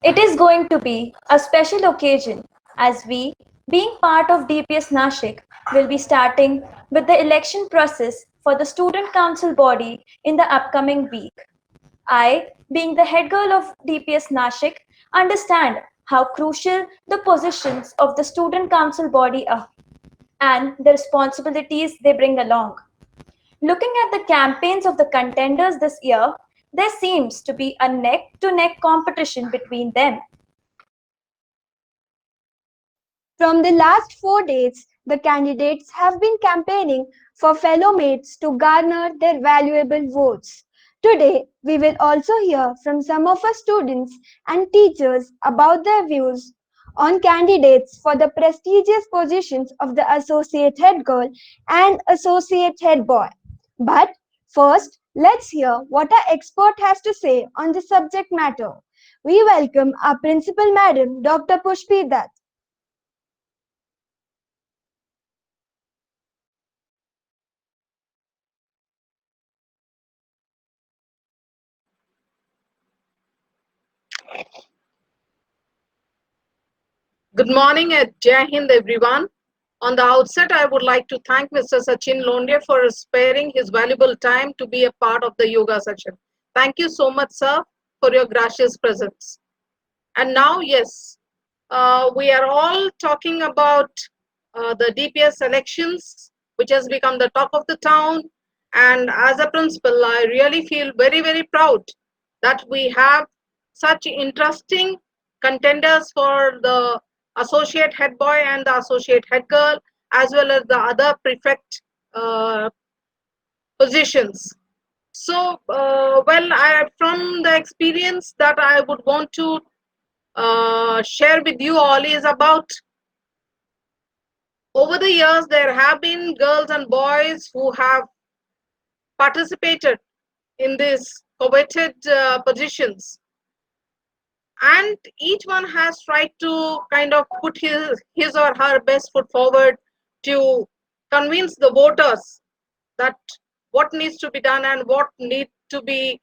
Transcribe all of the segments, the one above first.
It is going to be a special occasion as we, being part of DPS Nashik, will be starting with the election process for the student council body in the upcoming week. I, being the head girl of DPS Nashik, understand how crucial the positions of the student council body are and the responsibilities they bring along. Looking at the campaigns of the contenders this year, there seems to be a neck to neck competition between them. From the last 4 days, the candidates have been campaigning for fellow mates to garner their valuable votes. Today, we will also hear from some of our students and teachers about their views on candidates for the prestigious positions of the Associate Head Girl and Associate Head Boy. But first, let's hear what our expert has to say on the subject matter. We welcome our Principal Madam, Dr. Pushpi Dutt. Good morning and Jai Hind, everyone. On the outset, I would like to thank Mr. Sachin Londe for sparing his valuable time to be a part of the yoga session. Thank you so much, sir, for your gracious presence. And now, yes, we are all talking about the DPS elections, which has become the talk of the town. And as a principal, I really feel very, very proud that we have such interesting contenders for the associate head boy and the associate head girl, as well as the other prefect positions. So, from the experience that I would want to share with you all is about over the years, there have been girls and boys who have participated in these coveted positions, and each one has tried to kind of put his or her best foot forward to convince the voters that what needs to be done and what need to be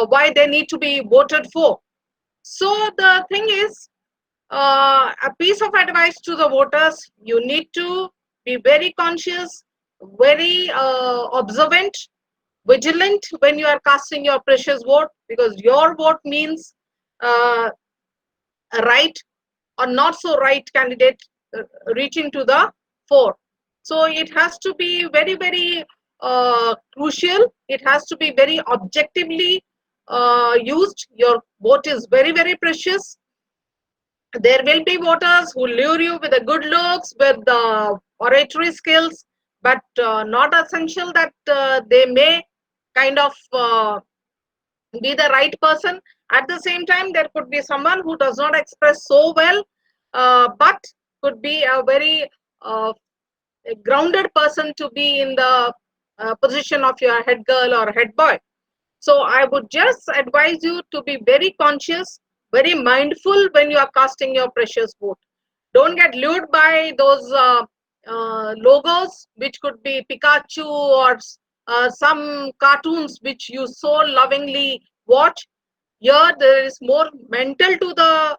why they need to be voted for. So the thing is, a piece of advice to the voters: you need to be very conscious, very observant, vigilant when you are casting your precious vote, because your vote means uh, a right or not so right candidate reaching to the fore. So it has to be very, very crucial. It has to be very objectively used. Your vote is very, very precious. There will be voters who lure you with the good looks, with the oratory skills, but not essential that they may kind of be the right person. At the same time, there could be someone who does not express so well, but could be a very grounded person to be in the position of your head girl or head boy. So I would just advise you to be very conscious, very mindful when you are casting your precious vote. Don't get lured by those logos, which could be Pikachu or some cartoons which you so lovingly watch. Here, there is more mental to the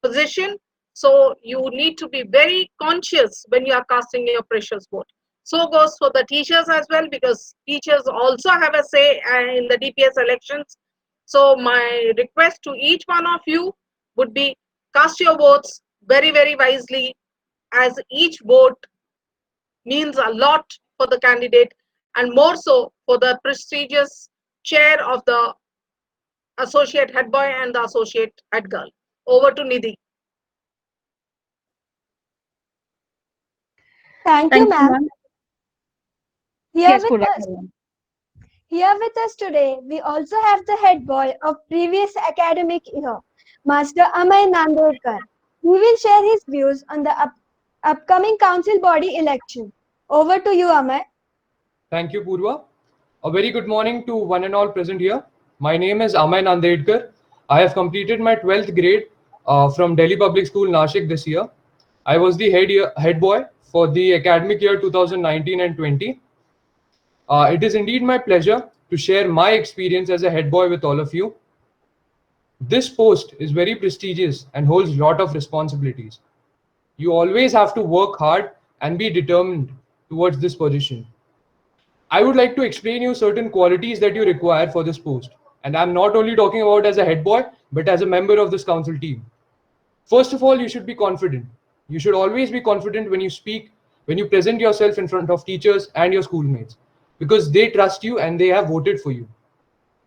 position. So you need to be very conscious when you are casting your precious vote. So goes for the teachers as well, because teachers also have a say in the DPS elections. So my request to each one of you would be: cast your votes very, very wisely, as each vote means a lot for the candidate, and more so for the prestigious chair of the associate head boy and the associate head girl. Over to Nidhi. Thank you, Thank you, ma'am. ma'am. Here Yes, with Purva. us, here with us today, we also have the head boy of previous academic year, Master Amay Nandorkar. He will share his views on the upcoming council body election. Over to you, Amay. Thank you, Purva. A very good morning to one and all present here. My name is Amay Nandedkar. I have completed my 12th grade from Delhi Public School, Nashik this year. I was the head boy for the academic year 2019 and 20. It is indeed my pleasure to share my experience as a head boy with all of you. This post is very prestigious and holds a lot of responsibilities. You always have to work hard and be determined towards this position. I would like to explain you certain qualities that you require for this post. And I'm not only talking about as a head boy, but as a member of this council team. First of all, you should be confident. You should always be confident when you speak, when you present yourself in front of teachers and your schoolmates, because they trust you and they have voted for you.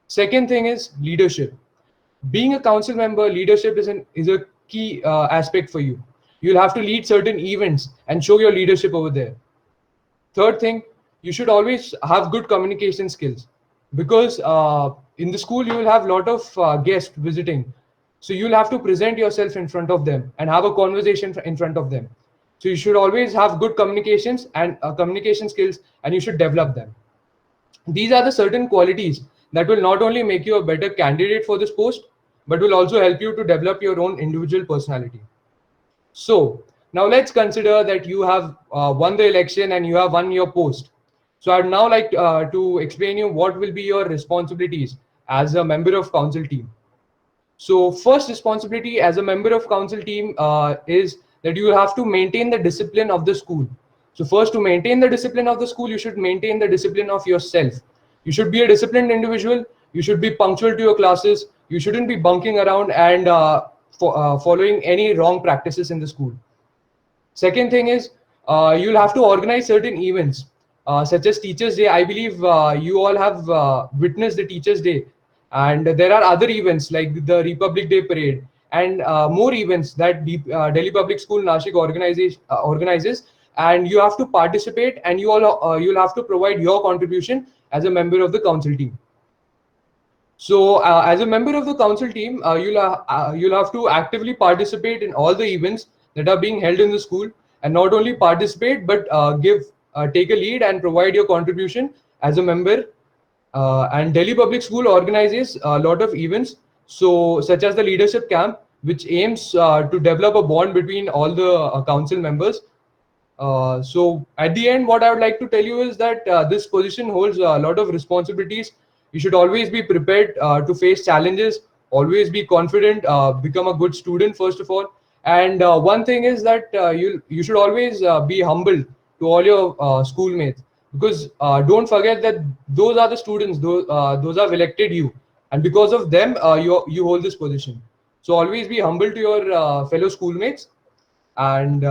Second thing is leadership. Being a council member, leadership is a key aspect for you. You'll have to lead certain events and show your leadership over there. Third thing, you should always have good communication skills, because in the school you will have a lot of guests visiting, so you'll have to present yourself in front of them and have a conversation in front of them. So you should always have good communications and communication skills, and you should develop them. These are the certain qualities that will not only make you a better candidate for this post, but will also help you to develop your own individual personality. So now let's consider that you have won the election and you have won your post. So I'd now like to explain you what will be your responsibilities as a member of council team. So first responsibility as a member of council team is that you have to maintain the discipline of the school. So first, to maintain the discipline of the school, you should maintain the discipline of yourself. You should be a disciplined individual. You should be punctual to your classes. You shouldn't be bunking around and following any wrong practices in the school. Second thing is, you'll have to organize certain events, such as Teachers' Day. I believe you all have witnessed the Teachers' Day, and there are other events like the Republic Day Parade and more events that Delhi Public School Nashik organizes, and you have to participate, and you'll have to provide your contribution as a member of the council team. So, as a member of the council team, you'll have to actively participate in all the events that are being held in the school, and not only participate but take a lead and provide your contribution as a member. And Delhi Public School organizes a lot of events, so such as the leadership camp, which aims to develop a bond between all the council members. So at the end, what I would like to tell you is that this position holds a lot of responsibilities. You should always be prepared to face challenges, always be confident, become a good student first of all. And one thing is that you should always be humble to all your schoolmates, because don't forget that those are the students, those have elected you, and because of them you hold this position. So always be humble to your fellow schoolmates. And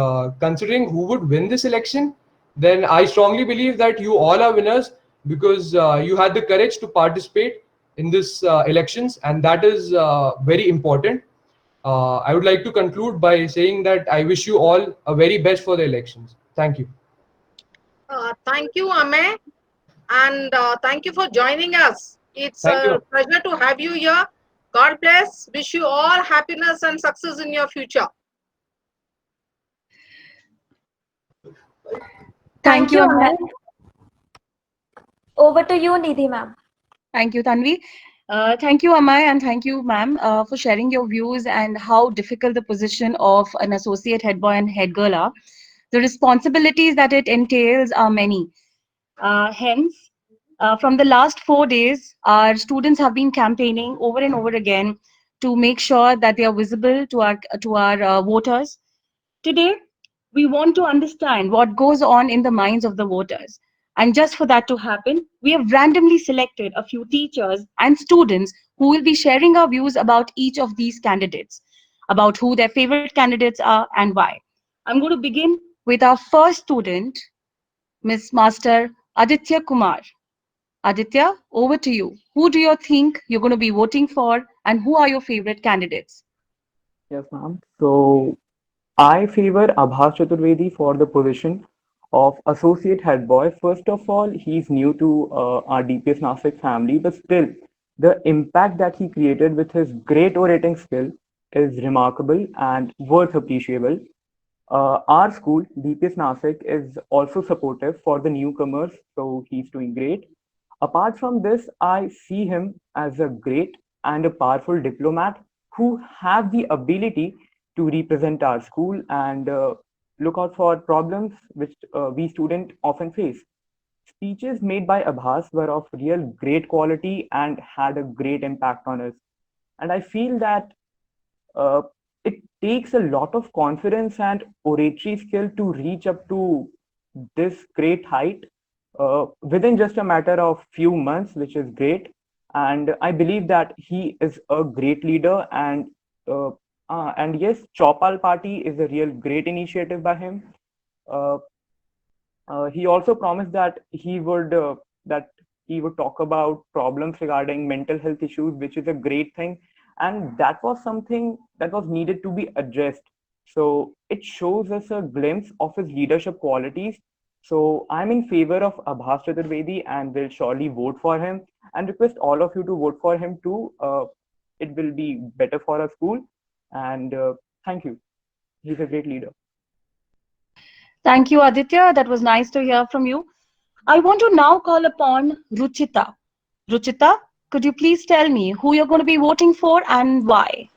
considering who would win this election, then I strongly believe that you all are winners, because you had the courage to participate in this elections, and that is very important. I would like to conclude by saying that I wish you all a very best for the elections. Thank you. Thank you, Ame, and thank you for joining us. It's Thank a you. pleasure to have you here. God bless. Wish you all happiness and success in your future. Thank you, Amar. Amar. Over to you, Nidhi ma'am. Thank you, Tanvi. Thank you, Amay, and thank you, ma'am, for sharing your views and how difficult the position of an associate head boy and head girl are. The responsibilities that it entails are many. Hence, from the last 4 days, our students have been campaigning over and over again to make sure that they are visible to our voters. Today, we want to understand what goes on in the minds of the voters. And just for that to happen, we have randomly selected a few teachers and students who will be sharing our views about each of these candidates, about who their favorite candidates are and why. I'm going to begin with our first student, Miss Master Aditya Kumar. Aditya, over to you. Who do you think you're going to be voting for, and who are your favorite candidates? Yes, ma'am. So I favor Abhas Chaturvedi for the position of associate head boy. First of all, he's new to our DPS Nasik family, but still, the impact that he created with his great orating skill is remarkable and worth appreciable. Our school, DPS Nasik, is also supportive for the newcomers, so he's doing great. Apart from this, I see him as a great and a powerful diplomat who have the ability to represent our school and look out for problems which we students often face. Speeches made by Abhas were of real great quality and had a great impact on us. And I feel that uh, it takes a lot of confidence and oratory skill to reach up to this great height within just a matter of few months, which is great. And I believe that he is a great leader. Uh, and yes, Chopal Party is a real great initiative by him. Uh, he also promised that he would talk about problems regarding mental health issues, which is a great thing, and that was something that was needed to be addressed. So it shows us a glimpse of his leadership qualities. So I'm in favor of Abhas Chaturvedi and will surely vote for him and request all of you to vote for him too. It will be better for our school. And thank you. He's a great leader. Thank you, Aditya. That was nice to hear from you. I want to now call upon Ruchita. Ruchita, could you please tell me who you're going to be voting for and why?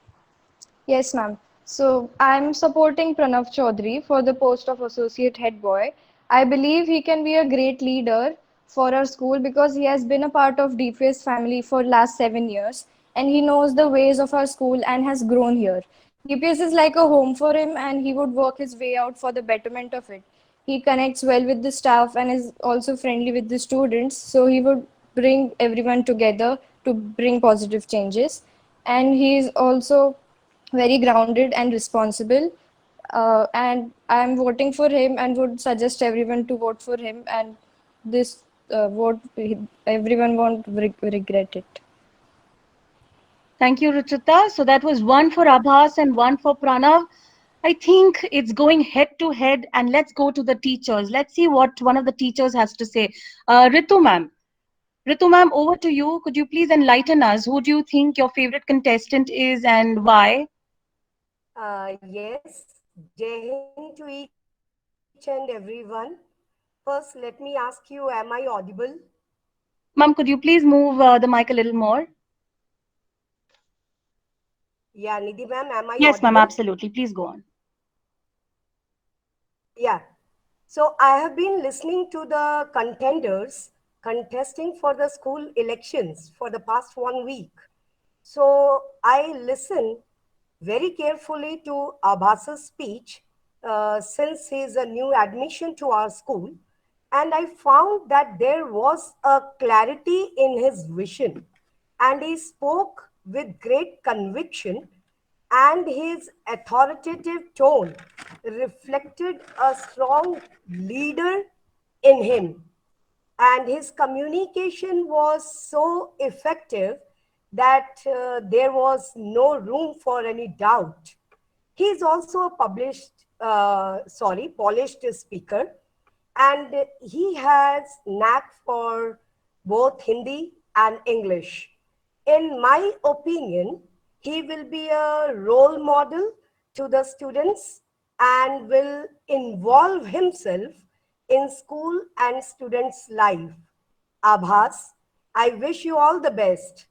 Yes, ma'am. So I'm supporting Pranav Chaudhary for the post of associate head boy. I believe he can be a great leader for our school because he has been a part of DPS family for last 7 years and he knows the ways of our school and has grown here. DPS is like a home for him and he would work his way out for the betterment of it. He connects well with the staff and is also friendly with the students, so he would bring everyone together to bring positive changes. And he is also very grounded and responsible. And I'm voting for him and would suggest everyone to vote for him. And this vote, everyone won't regret it. Thank you, Ruchita. So that was one for Abhas and one for Pranav. I think it's going head to head, and let's go to the teachers. Let's see what one of the teachers has to say. Ritu ma'am. Ritu ma'am, over to you. Could you please enlighten us? Who do you think your favorite contestant is and why? Yes, Jai Hind to each and everyone. First, let me ask you, am I audible? Ma'am, could you please move the mic a little more? Yeah, Nidhi ma'am, am I Yes, ma'am, audible? absolutely. Please go on. Yeah. So I have been listening to the contenders contesting for the school elections for the past 1 week. So I listened very carefully to Abhasa's speech since he is a new admission to our school. And I found that there was a clarity in his vision. And he spoke with great conviction, and his authoritative tone reflected a strong leader in him, and his communication was so effective that there was no room for any doubt. He is also a polished speaker, and he has knack for both Hindi and English. In my opinion, he will be a role model to the students and will involve himself in school and students' life. Abhas, I wish you all the best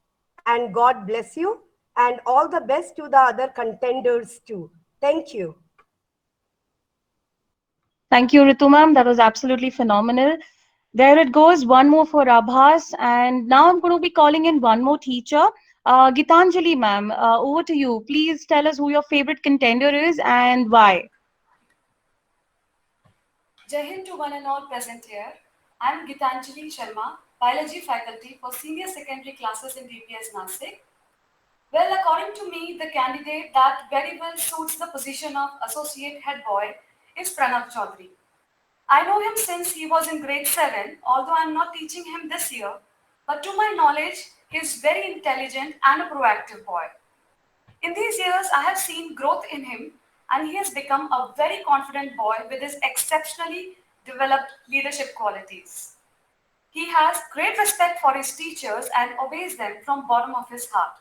and God bless you, and all the best to the other contenders too. Thank you. Thank you, Ritu ma'am. That was absolutely phenomenal. There it goes, one more for Abhas. And now I'm going to be calling in one more teacher. Gitanjali ma'am, over to you. Please tell us who your favorite contender is and why. Jai Hind to one and all present here. I am Gitanjali Sharma, Biology faculty for senior secondary classes in DPS Nasik. Well, according to me, the candidate that very well suits the position of associate head boy is Pranav Chaudhary. I know him since he was in grade 7, although I am not teaching him this year. But to my knowledge, he is very intelligent and a proactive boy. In these years, I have seen growth in him, and he has become a very confident boy with his exceptionally developed leadership qualities. He has great respect for his teachers and obeys them from bottom of his heart.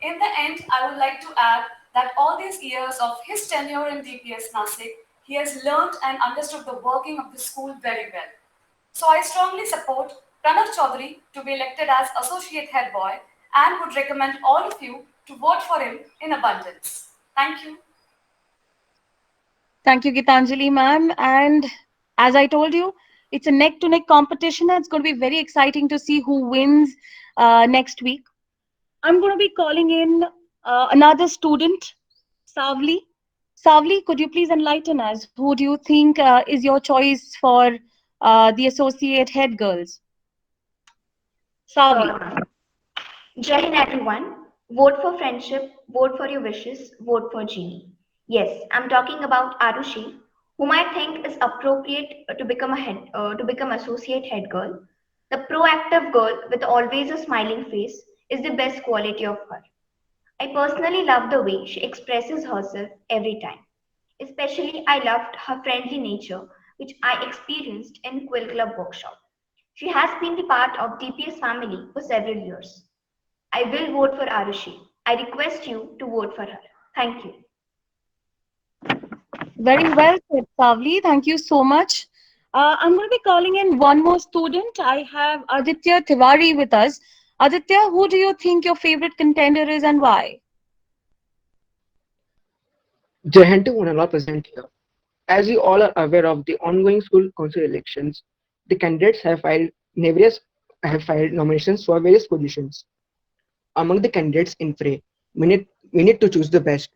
In the end, I would like to add that all these years of his tenure in DPS Nasik, he has learned and understood the working of the school very well. So I strongly support Pranav Chaudhary to be elected as associate head boy and would recommend all of you to vote for him in abundance. Thank you. Thank you, Gitanjali ma'am. And as I told you, it's a neck-to-neck competition. And it's going to be very exciting to see who wins next week. I'm going to be calling in another student, Savli. Savli, could you please enlighten us? Who do you think is your choice for the associate head girls? Savli. Sure. Jai Hind, everyone. Vote for friendship, vote for your wishes, vote for Genie. Yes, I'm talking about Arushi, whom I think is appropriate to become associate head girl. The proactive girl with always a smiling face is the best quality of her. I personally love the way she expresses herself every time. Especially, I loved her friendly nature, which I experienced in Quill Club workshop. She has been the part of DPS family for several years. I will vote for Arushi. I request you to vote for her. Thank you. Very well said, Savli. Thank you so much. I'm going to be calling in one more student. I have Aditya Tiwari with us. Aditya, who do you think your favorite contender is and why? Jai to one and all present here. As you all are aware of the ongoing school council elections, the candidates have filed nominations for various positions. Among the candidates in fray, we need to choose the best.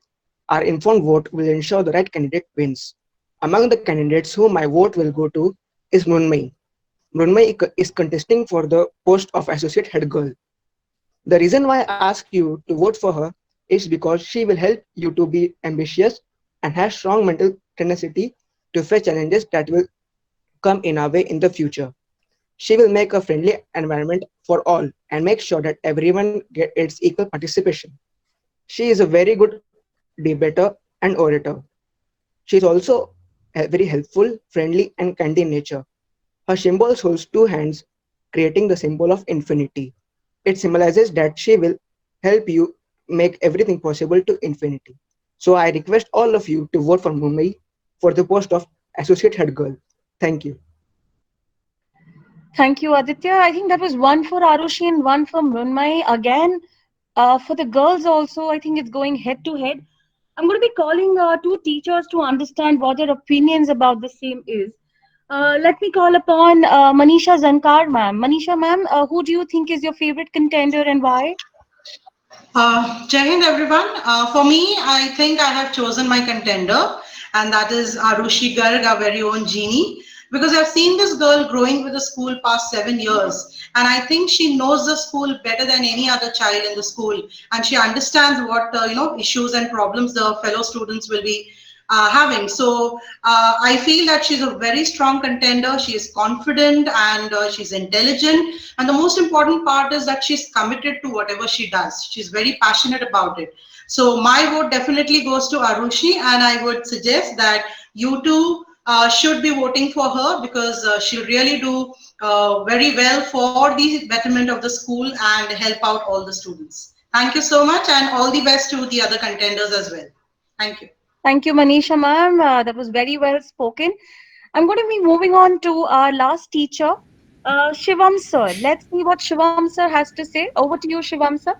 Our informed vote will ensure the right candidate wins. Among the candidates whom my vote will go to is Mrunmai. Mrunmai is contesting for the post of associate head girl. The reason why I ask you to vote for her is because she will help you to be ambitious and have strong mental tenacity to face challenges that will come in our way in the future. She will make a friendly environment for all and make sure that everyone gets equal participation. She is a very good debater and orator. She is also very helpful, friendly, and kind in nature. Her symbol holds two hands, creating the symbol of infinity. It symbolizes that she will help you make everything possible to infinity. So I request all of you to vote for Mumbai for the post of associate head girl. Thank you. Thank you, Aditya. I think that was one for Arushi and one for Mrunmai. Again, for the girls also, I think it's going head to head. I'm going to be calling two teachers to understand what their opinions about the same is. Let me call upon Manisha Zankar, ma'am. Manisha, ma'am, who do you think is your favorite contender and why? Jai Hind, everyone. For me, I think I have chosen my contender, and that is Arushi Garg, our very own Genie, because I've seen this girl growing with the school past 7 years, and I think she knows the school better than any other child in the school, and she understands what issues and problems the fellow students will be having. So I feel that she's a very strong contender. She is confident and she's intelligent. And the most important part is that she's committed to whatever she does. She's very passionate about it. So my vote definitely goes to Arushi, and I would suggest that you too should be voting for her because she'll really do very well for the betterment of the school and help out all the students. Thank you so much, and all the best to the other contenders as well. Thank you. Thank you, Manisha, ma'am. That was very well spoken. I'm going to be moving on to our last teacher, Shivam sir. Let's see what Shivam sir has to say. Over to you, Shivam sir.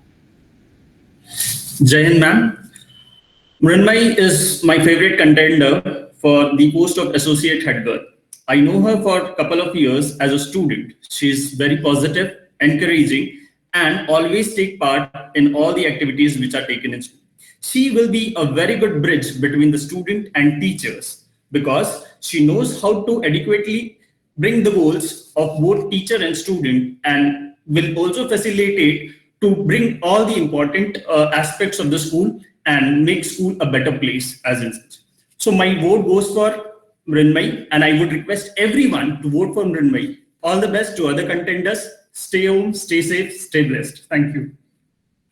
Jai Hind, ma'am. Mrunmai is my favorite contender for the post of associate head girl. I know her for a couple of years as a student. She's very positive, encouraging, and always take part in all the activities which are taken in school. She will be a very good bridge between the student and teachers because she knows how to adequately bring the goals of both teacher and student and will also facilitate to bring all the important aspects of the school and make school a better place as in such. So my vote goes for Mrunmai, and I would request everyone to vote for Mrunmai. All the best to other contenders. Stay home, stay safe, stay blessed. Thank you.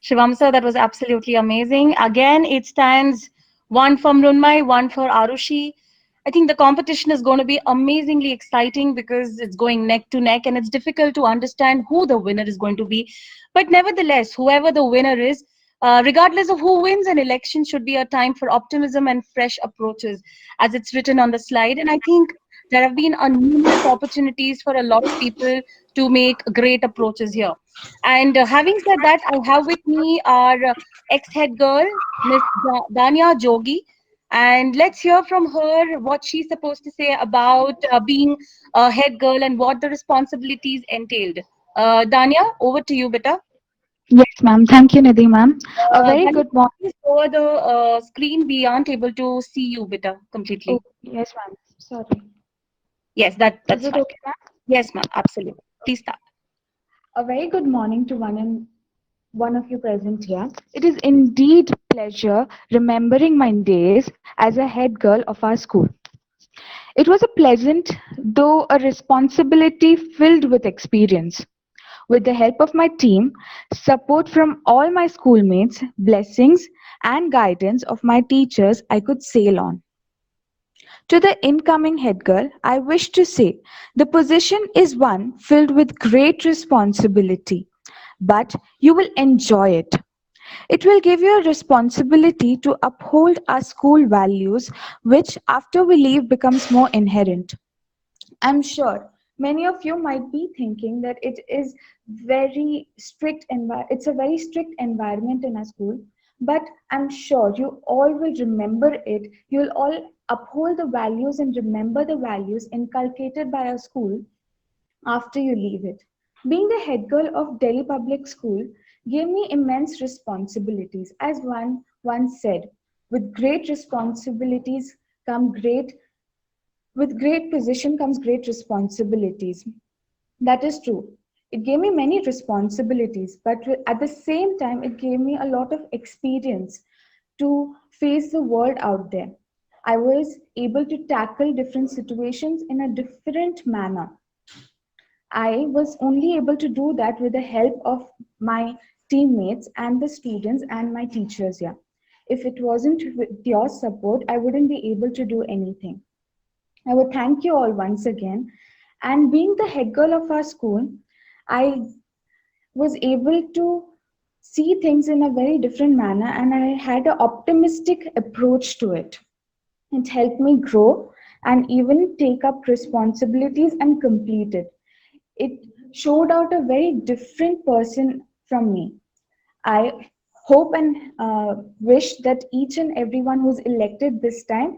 Shivam sir, that was absolutely amazing. Again, it stands one for Mrunmai, one for Arushi. I think the competition is going to be amazingly exciting because it's going neck to neck and it's difficult to understand who the winner is going to be. But nevertheless, whoever the winner is, regardless of who wins, an election should be a time for optimism and fresh approaches, as it's written on the slide. And I think there have been numerous opportunities for a lot of people to make great approaches here. And having said that, I have with me our ex-head girl, Miss Danya Jogi. And let's hear from her what she's supposed to say about being a head girl and what the responsibilities entailed. Danya, over to you, beta. Yes, ma'am. Thank you, Nidhi, ma'am. A very Dhanvi, good morning. please over the screen. We aren't able to see you, beta, Oh, completely. yes, ma'am. Sorry. Yes, Is that's it fine. okay, ma'am? Yes, ma'am. Absolutely. Please start. A very good morning to one of you present here. It is indeed pleasure remembering my days as a head girl of our school. It was a pleasant, though a responsibility filled with experience. With the help of my team, support from all my schoolmates, blessings, and guidance of my teachers, I could sail on. To the incoming head girl, I wish to say the position is one filled with great responsibility, but you will enjoy it. It will give you a responsibility to uphold our school values, which after we leave becomes more inherent. I'm sure many of you might be thinking that it's a very strict environment in a school, but I'm sure you all will remember it. You'll all uphold the values and remember the values inculcated by our school after you leave it. Being the head girl of Delhi Public School gave me immense responsibilities. As one once said, with great responsibilities come great with great position comes great responsibilities. That is true. It gave me many responsibilities, but at the same time, it gave me a lot of experience to face the world out there. I was able to tackle different situations in a different manner. I was only able to do that with the help of my teammates and the students and my teachers here. If it wasn't with your support, I wouldn't be able to do anything. I would thank you all once again. And being the head girl of our school, I was able to see things in a very different manner and I had an optimistic approach to it. It helped me grow and even take up responsibilities and complete it. It showed out a very different person from me. I hope and wish that each and everyone who's elected this time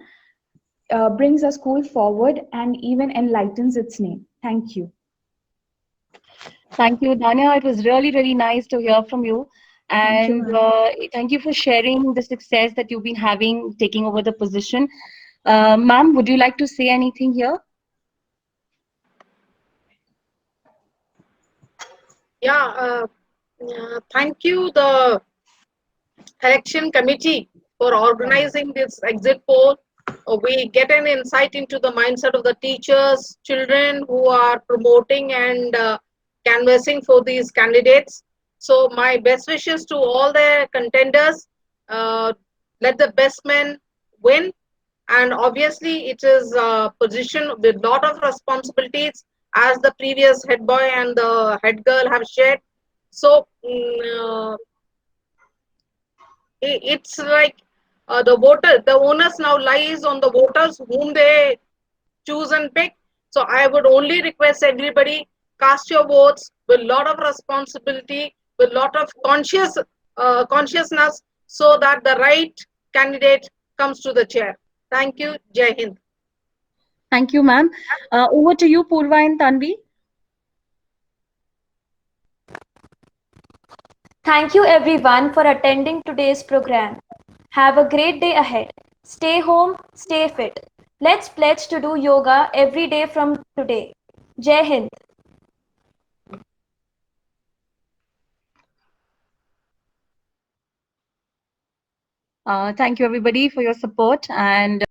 brings our school forward and even enlightens its name. Thank you. Thank you, Dania. It was really, really nice to hear from you. Thank you, And ma'am. thank you for sharing the success that you've been having taking over the position. Ma'am, would you like to say anything here? Yeah, thank you, the election committee, for organizing this exit poll. We get an insight into the mindset of the teachers, children who are promoting and canvassing for these candidates. So my best wishes to all the contenders. Uh, let the best men win. And obviously, it is a position with lot of responsibilities, as the previous head boy and the head girl have shared. So it's like the onus now lies on the voters whom they choose and pick. So I would only request everybody, cast your votes with a lot of responsibility, with a lot of consciousness, so that the right candidate comes to the chair. Thank you. Jai Hind. Thank you, ma'am. Over to you, Purva and Tanvi. Thank you everyone for attending today's program. Have a great day ahead. Stay home, stay fit. Let's pledge to do yoga every day from today. Jai Hind. Thank you, everybody, for your support. And